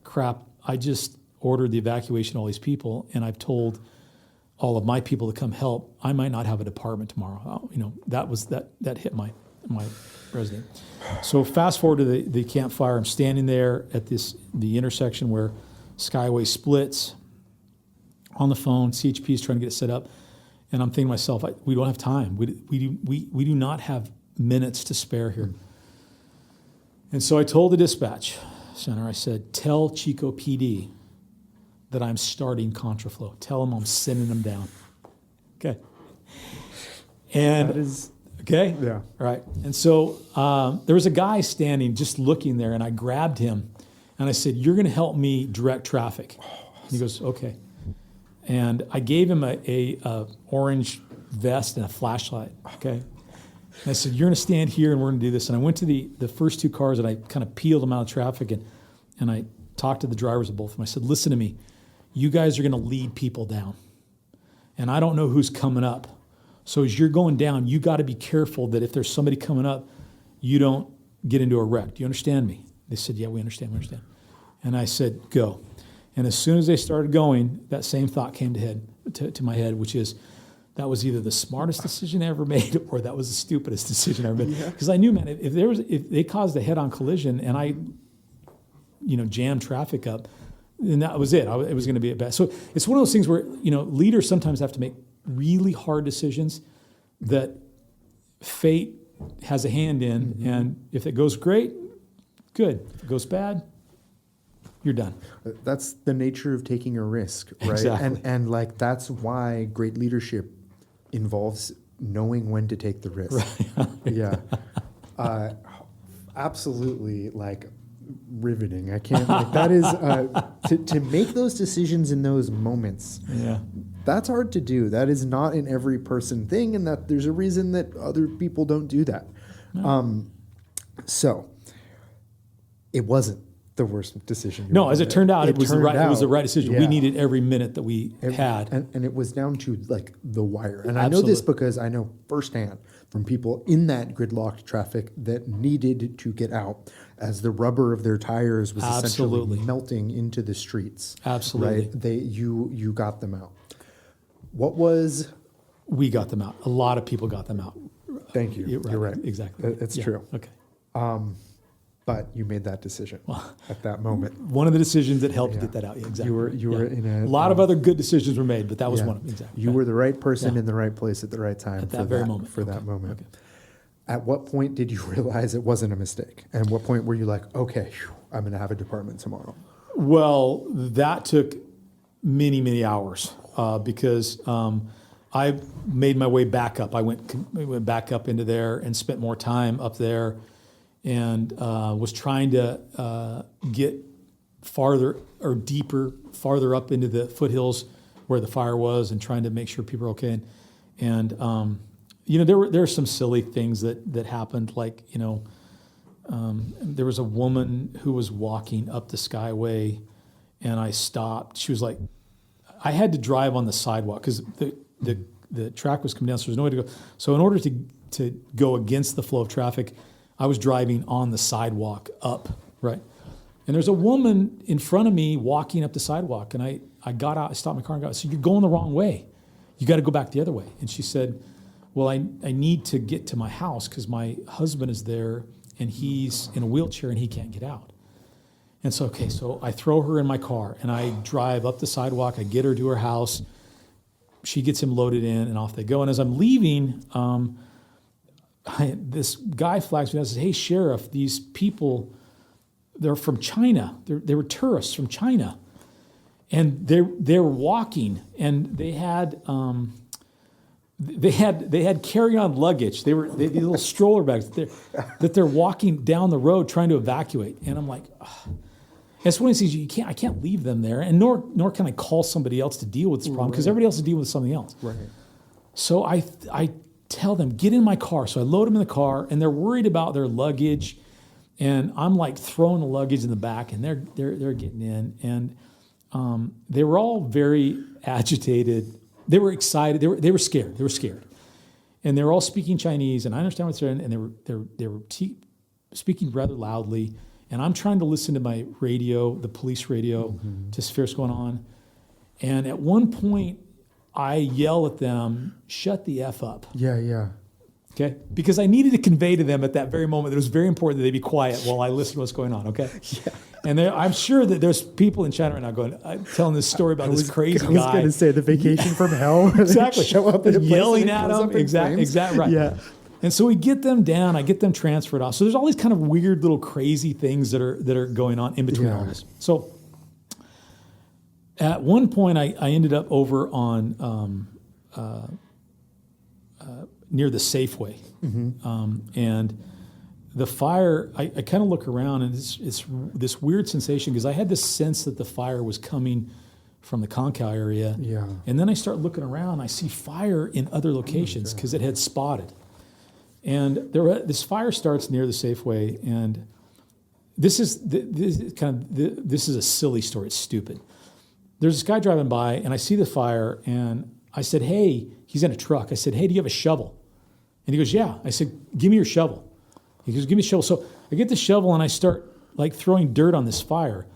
crap, I just ordered the evacuation of all these people, and I've told all of my people to come help. I might not have a department tomorrow. That hit my resident. So fast forward to the campfire. I'm standing there at the intersection where Skyway splits, on the phone. CHP is trying to get it set up, and I'm thinking to myself, we don't have time. We do not have minutes to spare here. And so I told the dispatch center, I said, tell Chico PD that I'm starting contraflow. Tell them I'm sending them down. Okay. And that is, okay. Yeah. All right. And so there was a guy standing just looking there, and I grabbed him and I said, you're going to help me direct traffic. And he goes, okay. And I gave him a orange vest and a flashlight. Okay. And I said, you're going to stand here and we're going to do this. And I went to the first two cars and I kind of peeled them out of traffic, and I talked to the drivers of both of them. I said, listen to me. You guys are going to lead people down. And I don't know who's coming up. So as you're going down, you got to be careful that if there's somebody coming up, you don't get into a wreck. Do you understand me? They said, yeah, we understand. And I said, go. And as soon as they started going, that same thought came to my head, which is, that was either the smartest decision I ever made or that was the stupidest decision I ever made. Because I knew, man, if they caused a head-on collision and I, jammed traffic up, then that was it. It was going to be a bad. So it's one of those things where, leaders sometimes have to make really hard decisions that fate has a hand in. And if it goes great, good. If it goes bad, you're done. That's the nature of taking a risk, right? Exactly. And like that's why great leadership involves knowing when to take the risk. Right. Yeah. Absolutely, like riveting. I can't. Like, that is to make those decisions in those moments. Yeah. That's hard to do. That is not an every person thing, and that there's a reason that other people don't do that. No. So it wasn't the worst decision. No, as it turned out, it was the right decision. Yeah. We needed every minute that we had. And it was down to like the wire. And Absolutely. I know this because I know firsthand from people in that gridlocked traffic that needed to get out as the rubber of their tires was essentially melting into the streets. Absolutely. Right? You got them out. We got them out. A lot of people got them out. Thank you. You're right. Exactly. It's true. Okay. But you made that decision at that moment. One of the decisions that helped get that out. Yeah, exactly. You were in a lot of other good decisions were made, but that was one of them. Exactly. You were the right person in the right place at the right time at that very moment. For that moment. Okay. At what point did you realize it wasn't a mistake? And what point were you like, okay, I'm going to have a department tomorrow? Well, that took many, many hours because I made my way back up. I went back up into there and spent more time up there, and was trying to get farther or deeper, farther up into the foothills where the fire was, and trying to make sure people are okay. And there were some silly things that happened, like there was a woman who was walking up the Skyway, and I stopped. She was like, I had to drive on the sidewalk because the track was coming down, so there's no way to go. So in order to go against the flow of traffic, I was driving on the sidewalk up, right? And there's a woman in front of me walking up the sidewalk, and I got out, I stopped my car and got out. I said, "You're going the wrong way. You got to go back the other way." And she said, "Well, I need to get to my house because my husband is there, and he's in a wheelchair and he can't get out." And so I throw her in my car and I drive up the sidewalk. I get her to her house. She gets him loaded in, and off they go. And as I'm leaving, this guy flags me and says, "Hey, Sheriff, these people, they're from China. They were tourists from China, and they were walking, and they had carry-on luggage. They these little stroller bags that they're walking down the road trying to evacuate." And I'm like, ugh. That's one of these things I can't leave them there, and nor can I call somebody else to deal with this problem because everybody else is dealing with something else. Right. So I tell them, get in my car. So I load them in the car, and they're worried about their luggage, and I'm like throwing the luggage in the back, and they're getting in, and they were all very agitated. They were excited. They were scared. They were scared, and they were all speaking Chinese, and I understand what they're saying, and they were speaking rather loudly. And I'm trying to listen to my radio, the police radio, to see what's going on. And at one point, I yell at them, "Shut the F up." Yeah. Okay? Because I needed to convey to them at that very moment that it was very important that they be quiet while I listen to what's going on, okay? Yeah. And I'm sure that there's people in China right now telling this story about this crazy guy. I was going to say the vacation from hell. Exactly. Show up at a yelling at them. Exactly right. Yeah. And so we get them down, I get them transferred off. So there's all these kind of weird little crazy things that are going on in between all this. So at one point I ended up over on near the Safeway. And the fire, I kind of look around, and it's this weird sensation because I had this sense that the fire was coming from the Concow area. Yeah. And then I start looking around, I see fire in other locations because it had spotted. And this fire starts near the Safeway, and this is a silly story. It's stupid. There's this guy driving by, and I see the fire, and I said, "Hey," he's in a truck. I said, "Hey, do you have a shovel?" And he goes, "Yeah." I said, "Give me your shovel." He goes, "Give me a shovel." So I get the shovel, and I start like throwing dirt on this fire,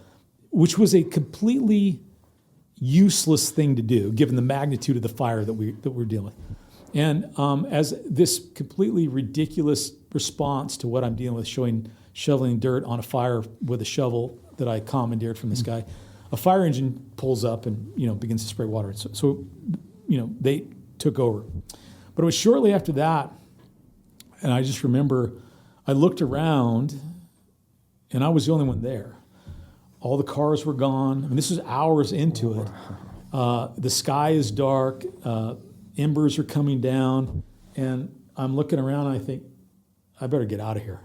which was a completely useless thing to do, given the magnitude of the fire that we're dealing with. And as this completely ridiculous response to what I'm dealing with, shoveling dirt on a fire with a shovel that I commandeered from this guy, a fire engine pulls up and begins to spray water. So they took over. But it was shortly after that, and I just remember I looked around, and I was the only one there. All the cars were gone. I mean, this was hours into it. The sky is dark. Embers are coming down, and I'm looking around, and I think, I better get out of here.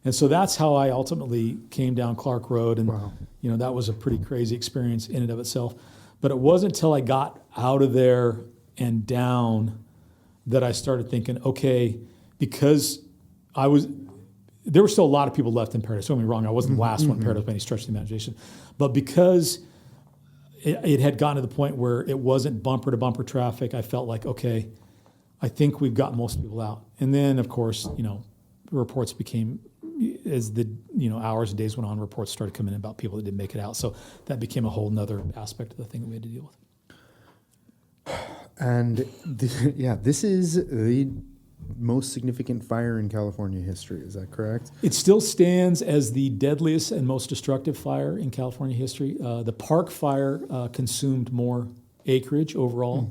And so that's how I ultimately came down Clark Road, and that was a pretty crazy experience in and of itself. But it wasn't until I got out of there and down that I started thinking, okay, because there were still a lot of people left in Paradise. Don't get me wrong, I wasn't the last one in Paradise by any stretch of the imagination. But because it had gotten to the point where it wasn't bumper to bumper traffic, I felt like, okay, I think we've got most people out. And then, of course, reports became, as the hours and days went on, reports started coming in about people that didn't make it out. So that became a whole nother aspect of the thing that we had to deal with. And this is the most significant fire in California history. Is that correct? It still stands as the deadliest and most destructive fire in California history. The Park Fire consumed more acreage overall.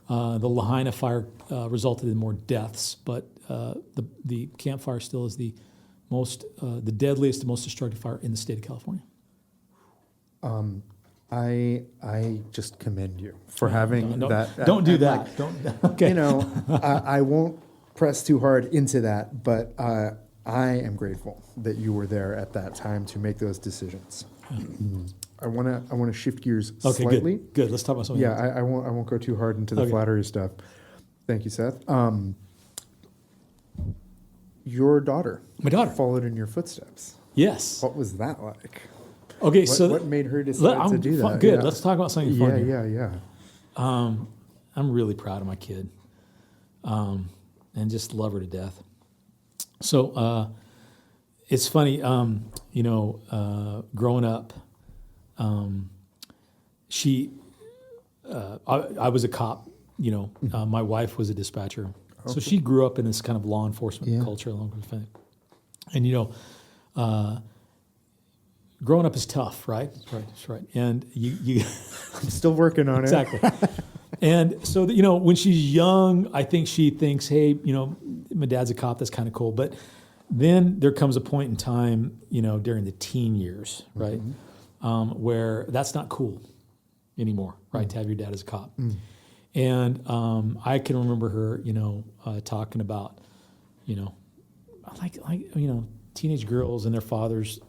The Lahaina Fire resulted in more deaths, but the Camp Fire still is the deadliest and most destructive fire in the state of California. I just commend you for having that. Don't do that. Like, don't. Okay. You know, I won't press too hard into that, but I am grateful that you were there at that time to make those decisions. I want to shift gears slightly. Good. Let's talk about something. Yeah, I won't go too hard into the flattery stuff. Thank you, Seth. Your daughter. My daughter followed in your footsteps. Yes. What was that like? Okay, what made her decide to do that? Good. Yeah. Let's talk about something fun. Yeah. I'm really proud of my kid, and just love her to death. So it's funny, growing up, I was a cop. My wife was a dispatcher, so she grew up in this kind of law enforcement culture, and growing up is tough, right? That's right. And you I'm still working on it. Exactly. And so, when she's young, I think she thinks, hey, my dad's a cop, that's kind of cool. But then there comes a point in time, during the teen years, right, where that's not cool anymore, right, to have your dad as a cop. And I can remember her, talking about, teenage girls and their fathers.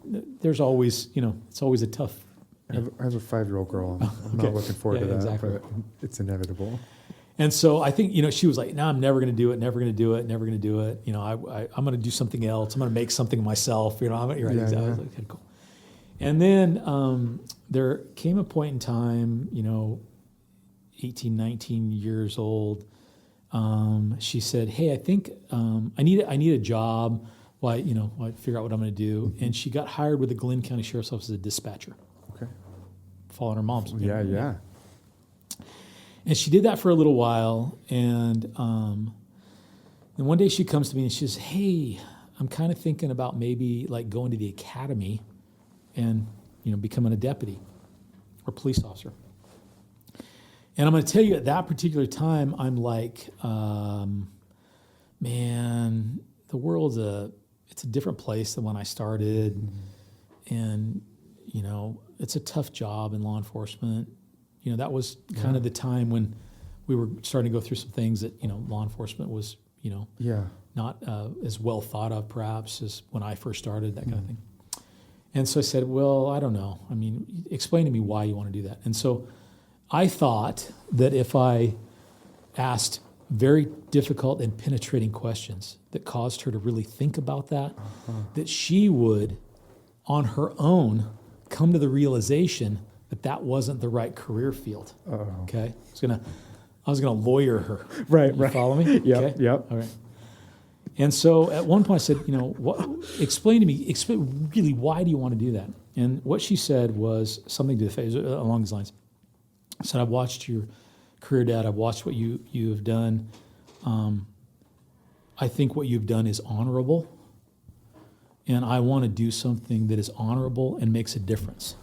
There's always, it's always a tough. I have a 5-year-old girl. I'm not looking forward to that, exactly. But it's inevitable. And so I think, she was like, no, I'm never going to do it, never going to do it, never going to do it. I'm going to do something else. I'm going to make something of myself. You're right. Exactly. I was like, okay, cool. And then there came a point in time, 18, 19 years old. She said, hey, I think I need a job. While I figure out what I'm going to do. And she got hired with the Glenn County Sheriff's Office as a dispatcher. Okay. Following her mom's. Yeah. And she did that for a little while. And then one day she comes to me and she says, hey, I'm kind of thinking about maybe like going to the academy and, becoming a deputy or police officer. And I'm going to tell you at that particular time, I'm like, man, the world's it's a different place than when I started. And, it's a tough job in law enforcement. That was kind of the time when we were starting to go through some things that, law enforcement was, not as well thought of perhaps as when I first started, that kind of thing. And so I said, well, I don't know. I mean, explain to me why you want to do that. And so I thought that if I asked very difficult and penetrating questions that caused her to really think about that, that she would, on her own, come to the realization that that wasn't the right career field. Okay? I was gonna lawyer her. Right. Follow me? Yep. Okay? Yep. All right. And so at one point I said, explain to me, really, why do you want to do that? And what she said was something to the face along these lines. I said, I've watched your career, Dad. I've watched what you have done. I think what you've done is honorable, and I want to do something that is honorable and makes a difference.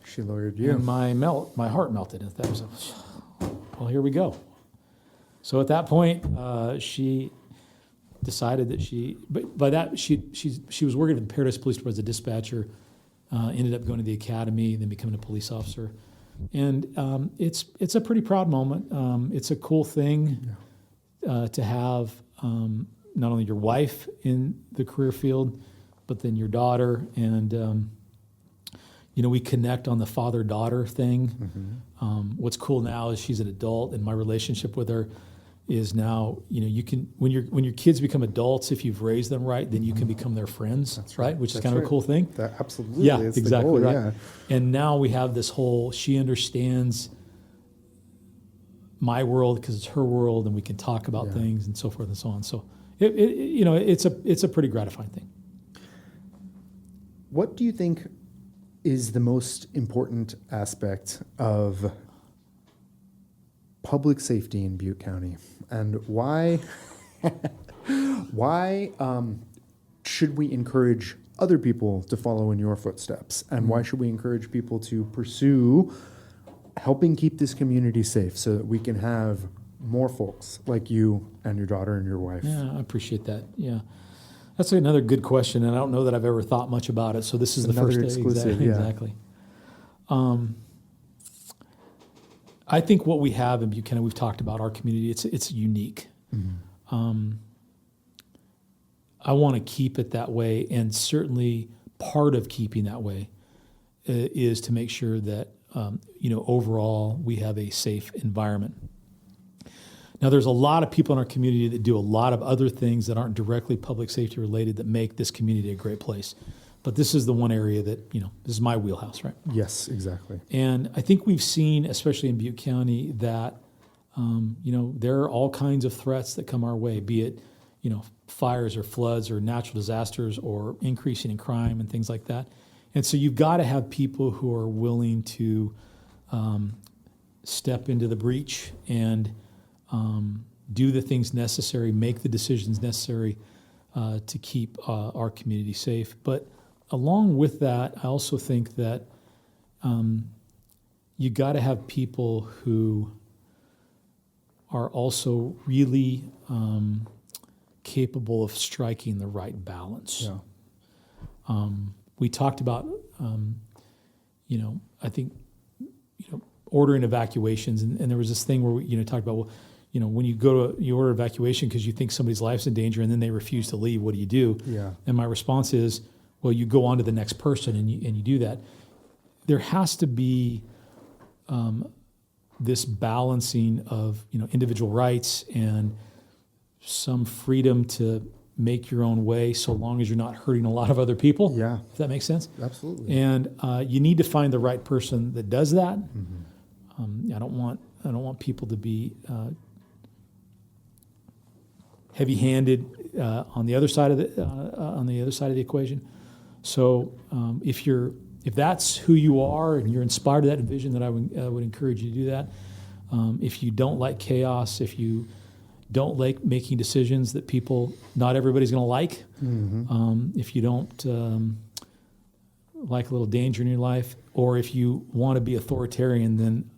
She lawyered you. And my heart melted. And that was, well, here we go. So at that point, she decided that but by that she was working at the Paradise Police Department as a dispatcher. Ended up going to the academy, then becoming a police officer. And it's a pretty proud moment. It's a cool thing to have not only your wife in the career field, but then your daughter. And, we connect on the father-daughter thing. What's cool now is she's an adult, and my relationship with her is now, you can, when your kids become adults, if you've raised them right, then you can become their friends. That's right. Which is kind of a cool thing. That absolutely is exactly the goal, right. Yeah. And now we have this whole, she understands my world because it's her world, and we can talk about things and so forth and so on. So it's a pretty gratifying thing. What do you think is the most important aspect of public safety in Butte County, and why should we encourage other people to follow in your footsteps, and why should we encourage people to pursue helping keep this community safe so that we can have more folks like you and your daughter and your wife? Yeah, I appreciate that. Yeah, that's another good question, and I don't know that I've ever thought much about it. So this is the another first exclusive. Exactly. I think what we have in Buchanan, we've talked about our community. It's unique. I want to keep it that way, and certainly part of keeping that way is to make sure that overall we have a safe environment. Now, there's a lot of people in our community that do a lot of other things that aren't directly public safety related that make this community a great place. But this is the one area that, this is my wheelhouse, right? Yes, exactly. And I think we've seen, especially in Butte County, that, there are all kinds of threats that come our way, be it, fires or floods or natural disasters or increasing in crime and things like that. And so you've got to have people who are willing to step into the breach and do the things necessary, make the decisions necessary to keep our community safe. But along with that, I also think that you got to have people who are also really capable of striking the right balance. Yeah. We talked about, I think, ordering evacuations, and there was this thing where we, talked about, well, when you order evacuation because you think somebody's life's in danger and then they refuse to leave, what do you do? Yeah. And my response is, well, you go on to the next person and you do that. There has to be this balancing of individual rights and some freedom to make your own way, so long as you're not hurting a lot of other people. Yeah. If that makes sense. Absolutely. And you need to find the right person that does that. I don't want people to be heavy-handed on the other side of the equation. So if that's who you are and you're inspired to that vision, that I would encourage you to do that. If you don't like chaos, if you don't like making decisions that not everybody's going to like, if you don't like a little danger in your life, or if you want to be authoritarian, then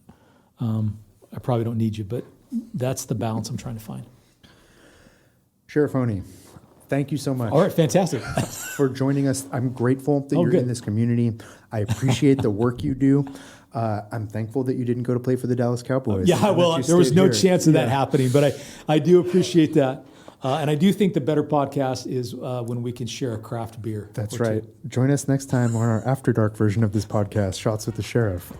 I probably don't need you. But that's the balance I'm trying to find. Sheriff Honea, thank you so much. All right, fantastic. For joining us. I'm grateful that you're good. in this community. I appreciate the work you do. I'm thankful that you didn't go to play for the Dallas Cowboys. Yeah, well, there was no chance of that happening, but I do appreciate that. And I do think the better podcast is when we can share a craft beer. That's right. Join us next time on our After Dark version of this podcast, Shots with the Sheriff.